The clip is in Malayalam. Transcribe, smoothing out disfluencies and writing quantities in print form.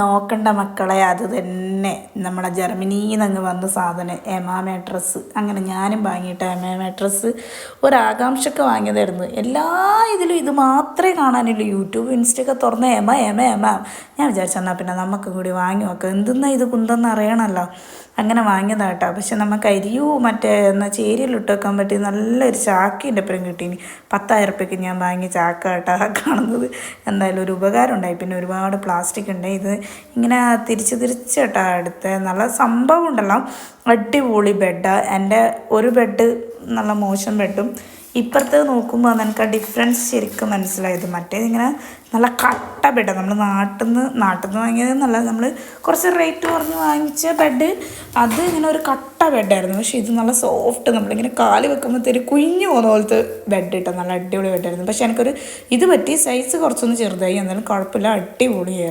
നോക്കണ്ട മക്കളെ, അത് തന്നെ നമ്മളെ ജർമ്മനിയിൽ നിന്ന് അങ്ങ് വന്ന സാധനം എമ മാട്രസ്. അങ്ങനെ ഞാനും വാങ്ങിയിട്ട് എമ മാട്രസ് ഒരാകാംക്ഷക്ക് വാങ്ങിയതായിരുന്നു. എല്ലാ ഇതിലും ഇത് മാത്രമേ കാണാനുള്ളൂ. യൂട്യൂബ് ഇൻസ്റ്റയൊക്കെ തുറന്ന് എമ എമ എമ. ഞാൻ വിചാരിച്ചെന്നാൽ പിന്നെ നമുക്ക് കൂടി വാങ്ങി നോക്കാം, എന്തെന്നാ ഇത് കുന്തെന്ന് അറിയണമല്ലോ. അങ്ങനെ വാങ്ങിയതാട്ടോ. പക്ഷെ നമുക്ക് അരിയോ മറ്റേ എന്നാൽ ചേരിയിലിട്ട് വെക്കാൻ പറ്റിയ നല്ലൊരു ചാക്കിൻ്റെ എപ്പോഴും കിട്ടീനി. 10,000 റുപ്യക്ക് ഞാൻ വാങ്ങിയ ചാക്ക കേട്ടോ കാണുന്നത്. എന്തായാലും ഒരു ഉപകാരം ഉണ്ടായി. പിന്നെ ഒരുപാട് പ്ലാസ്റ്റിക് ഉണ്ട്. ഇത് ഇങ്ങനെ തിരിച്ച് കേട്ടോ അടുത്ത് നല്ല സംഭവം ഉണ്ടല്ലോ. അടിപൊളി ബെഡാണ്. എൻ്റെ ഒരു ബെഡ് നല്ല മോശം ബെഡും ഇപ്പുറത്ത് നോക്കുമ്പോൾ എനിക്ക് ആ ഡിഫറൻസ് ശരിക്കും മനസ്സിലായത്. മറ്റേതിങ്ങനെ നല്ല കട്ട ബെഡാണ്. നമ്മൾ നാട്ടിൽ നിന്ന് വാങ്ങിയതെന്നല്ല, നമ്മൾ കുറച്ച് റേറ്റ് കുറഞ്ഞ് വാങ്ങിച്ച ബെഡ് അത് ഇങ്ങനെ ഒരു കട്ട ബെഡായിരുന്നു. പക്ഷേ ഇത് നല്ല സോഫ്റ്റ്, നമ്മളിങ്ങനെ കാല് വെക്കുമ്പോഴത്തേക്ക് കുഞ്ഞു പോകുന്ന പോലത്തെ ബെഡ് ഇട്ടോ. നല്ല അടിപൊളി ബെഡായിരുന്നു. പക്ഷേ എനിക്കൊരു ഇത് പറ്റി സൈസ് കുറച്ചൊന്ന് ചെറുതായി, എന്നാലും കുഴപ്പമില്ല, അടിപൊളിയായിരുന്നു.